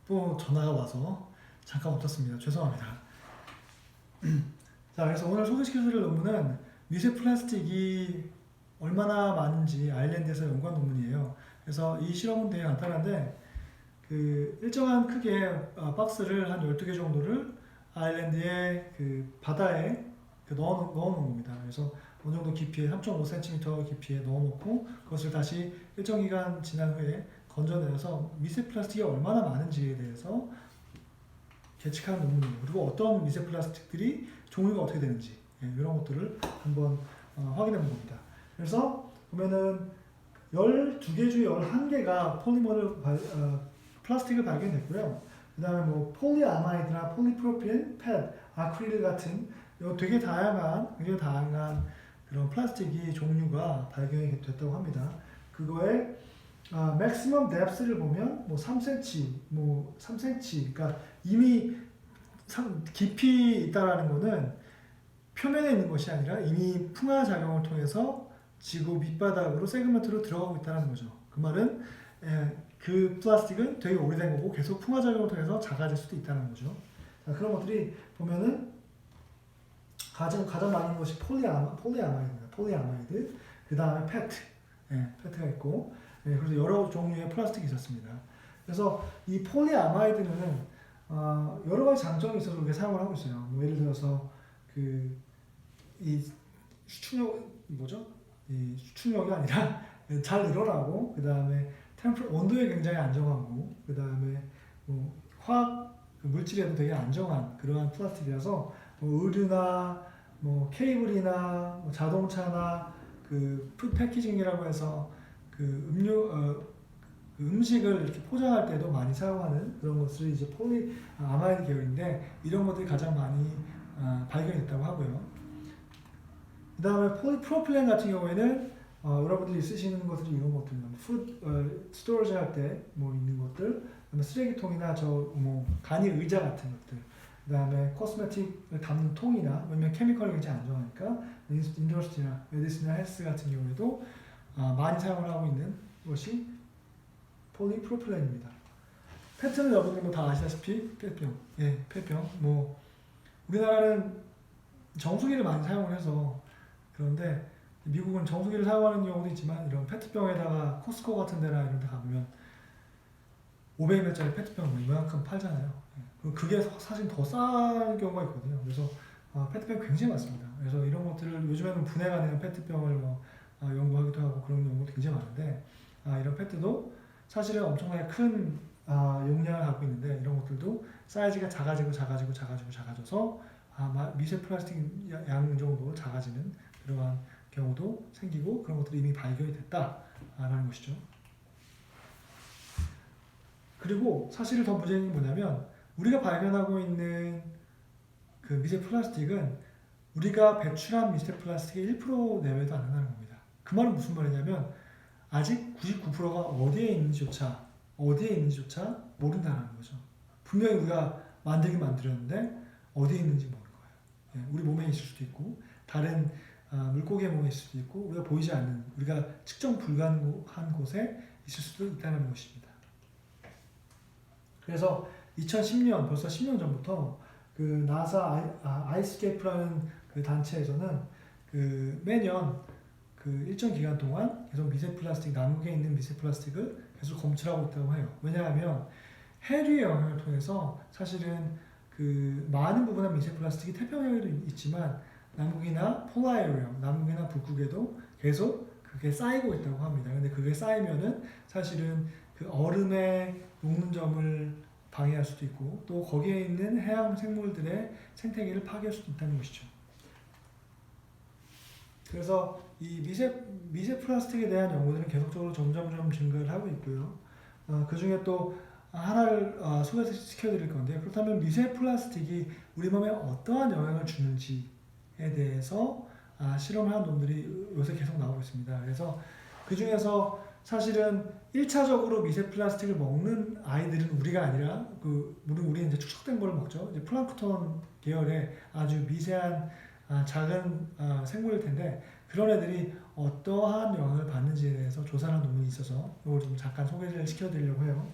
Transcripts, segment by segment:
또 전화가 와서 잠깐 멈췄습니다. 죄송합니다. 자, 그래서 오늘 소개시켜드릴 논문은 미세 플라스틱이 얼마나 많은지 아일랜드에서 연구한 논문이에요. 그래서 이 실험은 되게 간단한데 그 일정한 크기의 박스를 한 12개 정도를 아일랜드의 그 바다에 넣어놓은 겁니다. 그래서 어느 정도 깊이에 3.5cm 깊이에 넣어놓고 그것을 다시 일정 기간 지난 후에 건져내서 미세 플라스틱이 얼마나 많은지에 대해서 계측하는 논문이에요. 그리고 어떤 미세 플라스틱들이 종류가 어떻게 되는지 이런 것들을 한번 확인해 본 겁니다. 그래서 보면은 12개 중에 11개가 플라스틱을 발견했고요. 그 다음에 뭐 폴리아마이드나 폴리프로필렌, 펫, 아크릴 같은 되게 굉장히 다양한 그런 플라스틱이 종류가 발견이 됐다고 합니다. 그거에 맥시멈 뎁스를 보면 뭐 3cm, 뭐 3cm, 그러니까 이미 깊이 있다라는 거는 표면에 있는 것이 아니라 이미 풍화 작용을 통해서 지구 밑바닥으로 세그먼트로 들어가고 있다는 거죠. 그 말은 그 플라스틱은 되게 오래된 거고 계속 풍화 작용을 통해서 작아질 수도 있다는 거죠. 자, 그런 것들이 보면은 가장 많이 있는 것이 폴리아마이드입니다. 폴리아마이드. 그 다음에 페트가 있고, 그래서 여러 종류의 플라스틱이 있었습니다. 그래서 이 폴리아마이드는 여러 가지 장점이 있어서 우리가 사용을 하고 있어요. 뭐 예를 들어서 이 수축력이 아니라 잘 늘어나고, 그 다음에 온도에 굉장히 안정하고, 그 다음에 뭐 화학 물질에도 되게 안정한 그러한 플라스틱이라서 뭐 의류나 뭐 케이블이나 뭐 자동차나 그 푸드 패키징이라고 해서 그 음식을 이렇게 포장할 때도 많이 사용하는 그런 것을 이제 폴리아마이드 계열인데 이런 것들이 가장 많이 발견됐다고 하고요. 그 다음에 폴리프로필렌 같은 경우에는 여러분들이 쓰시는 것들이 이런 것들입니다. 푸드 스토리지 할 때 뭐 있는 것들, 그다음에 쓰레기통이나 뭐 간이 의자 같은 것들, 그다음에 코스메틱을 담는 통이나 왜냐면 케미컬이 굉장히 안정하니까 인더스트리나 메디시나 헬스 같은 경우에도 많이 사용을 하고 있는 것이 폴리프로필렌입니다. 페트는 여러분들 다 아시다시피 페트병. 뭐 우리나라는 정수기를 많이 사용을 해서 그런데 미국은 정수기를 사용하는 경우도 있지만 이런 페트병에다가 코스코 같은 데나 이런 데 가보면 500ml짜리 페트병 이만큼 팔잖아요. 그게 사실 더 싼 경우가 있거든요. 그래서 페트병 굉장히 많습니다. 그래서 이런 것들을 요즘에는 분해가 되는 페트병을 연구하기도 하고 그런 경우도 굉장히 많은데 이런 페트도 사실은 엄청나게 큰 용량을 갖고 있는데 이런 것들도 사이즈가 작아져서 미세 플라스틱 양 정도 작아지는 그러한 경우도 생기고 그런 것들이 이미 발견이 됐다라는 것이죠. 그리고 사실 더 문제는 뭐냐면 우리가 발견하고 있는 그 미세 플라스틱은 우리가 배출한 미세 플라스틱의 1% 내외도 안 된다는 겁니다. 그 말은 무슨 말이냐면 아직 99%가 어디에 있는지조차 모른다는 거죠. 분명히 우리가 만들긴 만들었는데 어디에 있는지 모르는 거예요. 우리 몸에 있을 수도 있고 다른 물고기의 몸에 있을 수도 있고 우리가 보이지 않는 우리가 측정 불가능한 곳에 있을 수도 있다는 것입니다. 그래서 2010년 벌써 10년 전부터 그 나사 아이스케이프라는 그 단체에서는 그 매년 그 일정 기간 동안 계속 미세 플라스틱 남극에 있는 미세 플라스틱을 계속 검출하고 있다고 해요. 왜냐하면 해류의 영향을 통해서 사실은 그 많은 부분의 미세 플라스틱이 태평양에도 있지만 남극이나 폴라에어리엄, 남극이나 북극에도 계속 그게 쌓이고 있다고 합니다. 근데 그게 쌓이면은 사실은 그 얼음의 녹는 점을 방해할 수도 있고 또 거기에 있는 해양 생물들의 생태계를 파괴할 수도 있다는 것이죠. 그래서 이 미세 플라스틱에 대한 연구들은 계속적으로 점점 증가를 하고 있고요. 그 중에 또 하나를 소개시켜 드릴 건데요. 그렇다면 미세 플라스틱이 우리 몸에 어떠한 영향을 주는지에 대해서 실험하는 놈들이 요새 계속 나오고 있습니다. 그래서 그 중에서 사실은 1차적으로 미세 플라스틱을 먹는 아이들은 우리가 아니라 우리 이제 축적된 걸 먹죠. 이제 플랑크톤 계열의 아주 미세한 작은 생물일 텐데 그런 애들이 어떠한 영향을 받는지에 대해서 조사하는 논문이 있어서 이걸 좀 잠깐 소개를 시켜드리려고 해요.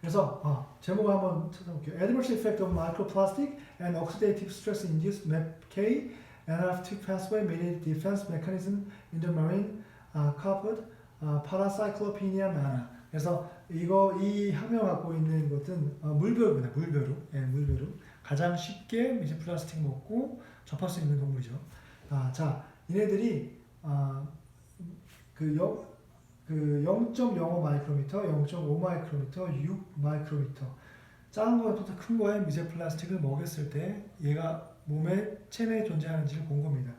그래서 제목을 한번 찾아볼게요. Adverse effect of microplastic and oxidative stress induced MAPK NRF2 pathway mediated defense mechanism in the marine carpet paracyclopeania mana. 그래서 이 학명을 갖고 있는 것은 물벼룩입니다. 물벼룩. 예, 물벼룩. 가장 쉽게 미세 플라스틱 먹고 접할 수 있는 동물이죠. 자, 얘네들이 그 0.05 마이크로미터, 0.5 마이크로미터, 6 마이크로미터 작은 거부터 큰 거에 미세 플라스틱을 먹였을 때 얘가 몸에 체내에 존재하는지를 본 겁니다.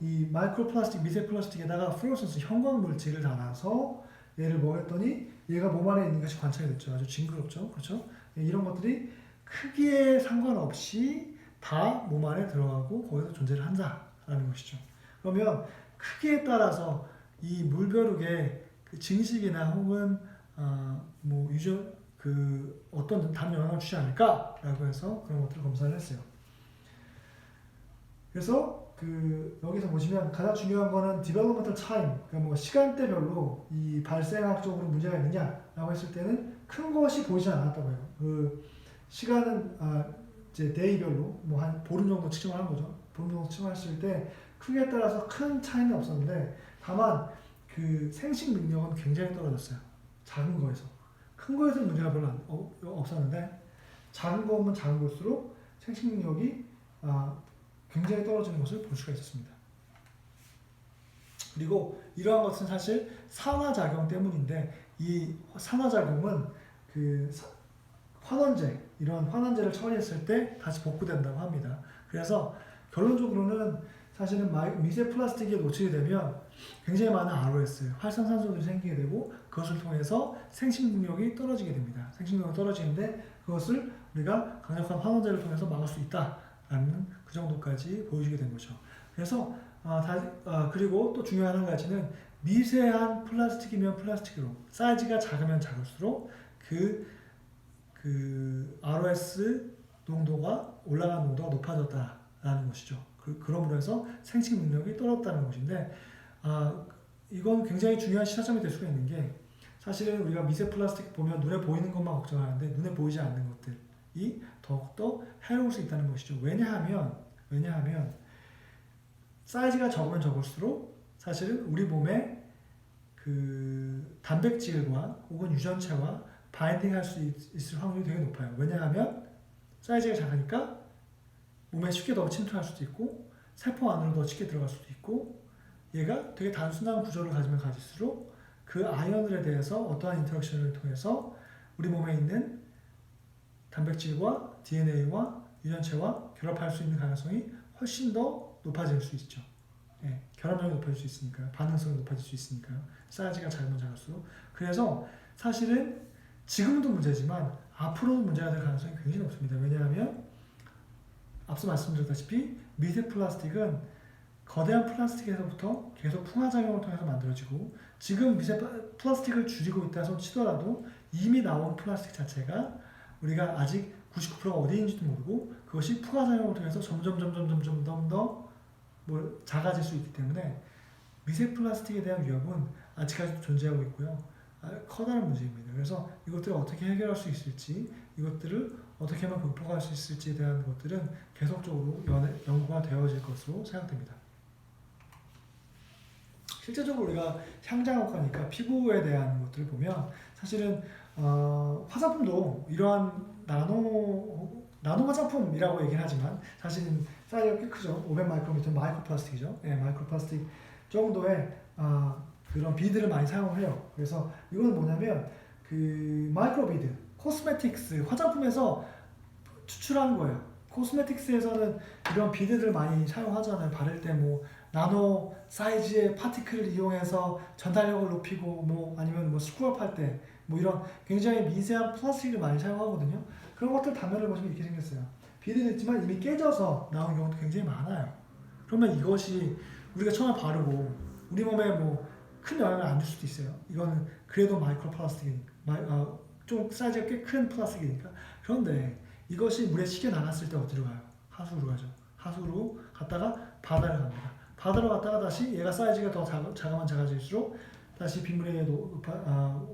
이 마이크로 플라스틱, 미세 플라스틱에다가 플로로선스 형광 물질을 달아서 얘를 먹였더니 얘가 몸 안에 있는 것이 관찰이 됐죠. 아주 징그럽죠. 그렇죠? 이런 것들이 크기에 상관없이 다 몸 안에 들어가고 거기서 존재를 한다라는 것이죠. 그러면 크기에 따라서 이 물벼룩의 그 증식이나 혹은 뭐 유전 그 어떤 다른 영향을 주지 않을까라고 해서 그런 것들을 검사를 했어요. 그래서 여기서 보시면 가장 중요한 거는 developmental time, 그러니까 뭐 시간대별로 이 발생학적으로 문제가 있느냐라고 했을 때는 큰 것이 보이지 않았다고 해요. 그 시간은 이제 데이별로 뭐 한 보름 정도 측정을 한 거죠. 보름 정도 측정했을 때 크기에 따라서 큰 차이는 없었는데 다만 그 생식 능력은 굉장히 떨어졌어요. 작은 거에서. 큰 거에서는 문제가 별로 없었는데 작은 거면 작은 걸수록 생식 능력이 굉장히 떨어지는 것을 볼 수가 있었습니다. 그리고 이러한 것은 사실 산화작용 때문인데 이 산화작용은 그 환원제, 이런 환원제를 처리했을 때 다시 복구된다고 합니다. 그래서 결론적으로는 사실은 미세 플라스틱에 노출이 되면 굉장히 많은 ROS, 활성산소들이 생기게 되고 그것을 통해서 생식 능력이 떨어지게 됩니다. 생식 능력이 떨어지는데 그것을 우리가 강력한 환원제를 통해서 막을 수 있다라는 그 정도까지 보여주게 된 거죠. 그래서 그리고 또 중요한 한 가지는 미세한 플라스틱이면 플라스틱으로 사이즈가 작으면 작을수록 그 ROS 농도가 올라가는 농도가 높아졌다라는 것이죠. 그러므로 해서 생식 능력이 떨어졌다는 것인데 이건 굉장히 중요한 시사점이 될 수가 있는 게 사실은 우리가 미세 플라스틱 보면 눈에 보이는 것만 걱정하는데 눈에 보이지 않는 것들이 더욱더 해로울 수 있다는 것이죠. 왜냐하면 사이즈가 적으면 적을수록 사실은 우리 몸에 그 단백질과 혹은 유전체와 바인딩할 수 있을 확률이 되게 높아요. 왜냐하면 사이즈가 작으니까 몸에 쉽게 더 침투할 수도 있고 세포 안으로 더 쉽게 들어갈 수도 있고 얘가 되게 단순한 구조를 가지면 가질수록 그 아이언들에 대해서 어떠한 인터랙션을 통해서 우리 몸에 있는 단백질과 DNA와 유전체와 결합할 수 있는 가능성이 훨씬 더 높아질 수 있죠. 예, 결합력이 높아질 수 있으니까요. 반응성이 높아질 수 있으니까요. 사이즈가 작으면 작을수록. 그래서 사실은 지금도 문제지만 앞으로도 문제가 될 가능성이 굉장히 높습니다. 왜냐하면 앞서 말씀드렸다시피 미세 플라스틱은 거대한 플라스틱에서부터 계속 풍화작용을 통해서 만들어지고 지금 미세 플라스틱을 줄이고 있다 해서 치더라도 이미 나온 플라스틱 자체가 우리가 아직 99%가 어디 있는지도 모르고 그것이 풍화작용을 통해서 점점 더 작아질 수 있기 때문에 미세 플라스틱에 대한 위협은 아직까지도 존재하고 있고요. 커다란 문제입니다. 그래서 이것들을 어떻게 해결할 수 있을지, 이것들을 어떻게 하면 극복할 수 있을지에 대한 것들은 계속적으로 연구가 되어질 것으로 생각됩니다. 실제적으로 우리가 향장학과니까 피부에 대한 것들을 보면 사실은 화장품도 이러한 나노 화장품이라고 얘기는 하지만 사실은 사이즈가 꽤 크죠. 500 마이크로미터 마이크로플라스틱이죠. 네, 마이크로플라스틱 정도의 그런 비드를 많이 사용을 해요. 그래서 이거는 뭐냐면 그 마이크로비드, 코스메틱스, 화장품에서 추출한 거예요. 코스메틱스에서는 이런 비드를 많이 사용하잖아요. 바를 때 뭐 나노 사이즈의 파티클을 이용해서 전달력을 높이고 뭐 아니면 뭐 스크럽 할 때 뭐 이런 굉장히 미세한 플라스틱을 많이 사용하거든요. 그런 것들 단면을 보시면 이렇게 생겼어요. 비드는 있지만 이미 깨져서 나온 경우도 굉장히 많아요. 그러면 이것이 우리가 처음에 바르고 우리 몸에 뭐 큰 영향을 안 줄 수도 있어요. 이거는 그래도 마이크로 플라스틱이니까 좀 사이즈가 꽤 큰 플라스틱이니까. 그런데 이것이 물에 식혀 나갔을 때 어디로 가요? 하수로 가죠. 하수로 갔다가 바다를 갑니다. 바다로 갔다가 다시 얘가 사이즈가 더 작으면 작아질수록 다시 빗물에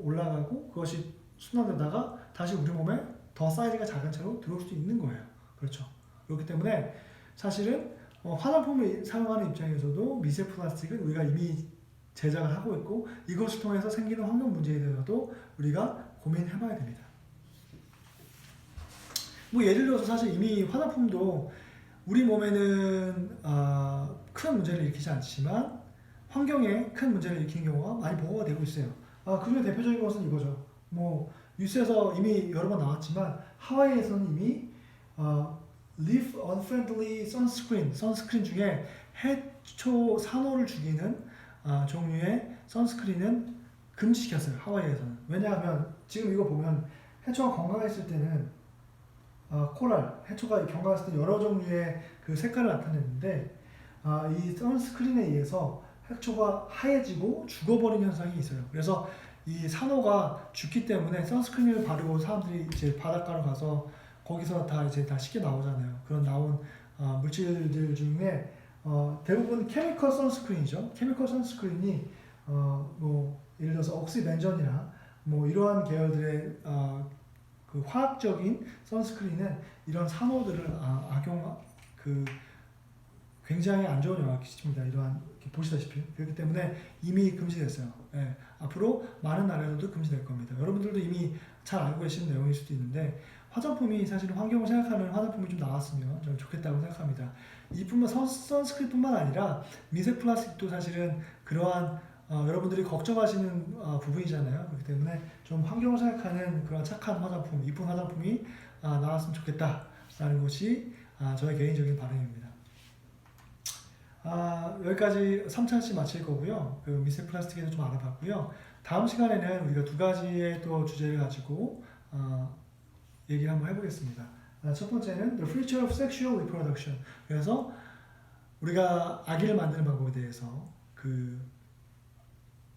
올라가고 그것이 순환되다가 다시 우리 몸에 더 사이즈가 작은 채로 들어올 수도 있는 거예요. 그렇죠. 그렇기 때문에 사실은 화장품을 사용하는 입장에서도 미세 플라스틱은 우리가 이미 제작을 하고 있고 이것을 통해서 생기는 환경 문제에 대해서도 우리가 고민해봐야 됩니다. 뭐 예를 들어서 사실 이미 화장품도 우리 몸에는 큰 문제를 일으키지 않지만 환경에 큰 문제를 일으키는 경우가 많이 보고가 되고 있어요. 그중에 대표적인 것은 이거죠. 뭐 뉴스에서 이미 여러 번 나왔지만 하와이에서는 이미 leaf unfriendly 선스크린 중에 해초 산호를 죽이는 종류의 선스크린은 금지시켰어요. 하와이에서는. 왜냐하면 지금 이거 보면 해초가 건강했을 때는 코랄, 해초가 건강했을 때 여러 종류의 그 색깔을 나타냈는데 이 선스크린에 의해서 해초가 하얘지고 죽어버리는 현상이 있어요. 그래서 이 산호가 죽기 때문에 선스크린을 바르고 사람들이 이제 바닷가로 가서 거기서 다 이제 다 쉽게 나오잖아요. 그런 나온 물질들 중에 대부분 케미컬 선스크린이죠. 케미컬 선스크린이 뭐 예를 들어서 옥시벤전이나 뭐 이러한 계열들의 그 화학적인 선스크린은 이런 산호들을 굉장히 안 좋은 영향을 끼칩니다. 이러한 보시다시피 그렇기 때문에 이미 금지됐어요. 예, 앞으로 많은 나라에서도 금지될 겁니다. 여러분들도 이미 잘 알고 계시는 내용일 수도 있는데 화장품이 사실 환경을 생각하는 화장품이 좀 나왔으면 좀 좋겠다고 생각합니다. 이뿐만 선스크린뿐만 아니라 미세 플라스틱도 사실은 그러한 여러분들이 걱정하시는 부분이잖아요. 그렇기 때문에 좀 환경을 생각하는 그런 착한 화장품, 이쁜 화장품이 나왔으면 좋겠다라는 것이 저의 개인적인 바람입니다. 여기까지 3차시 마칠 거고요. 그 미세 플라스틱에 대해서 좀 알아봤고요. 다음 시간에는 우리가 두 가지의 또 주제를 가지고 얘기를 한번 해보겠습니다. 첫 번째는 The Future of Sexual Reproduction. 그래서 우리가 아기를 만드는 방법에 대해서 그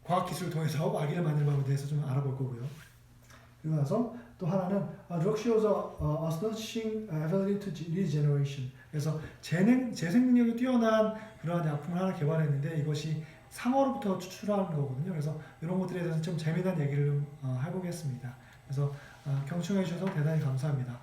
과학기술을 통해서 아기를 만드는 방법에 대해서 좀 알아볼 거고요. 그리고 나서 또 하나는 Drug shows astonishing ability to regeneration. 그래서 재생 능력이 뛰어난 그러한 약품을 하나 개발했는데 이것이 상어로부터 추출하는 거거든요. 그래서 이런 것들에 대해서 좀 재미난 얘기를 해보겠습니다. 그래서 경청해 주셔서 대단히 감사합니다.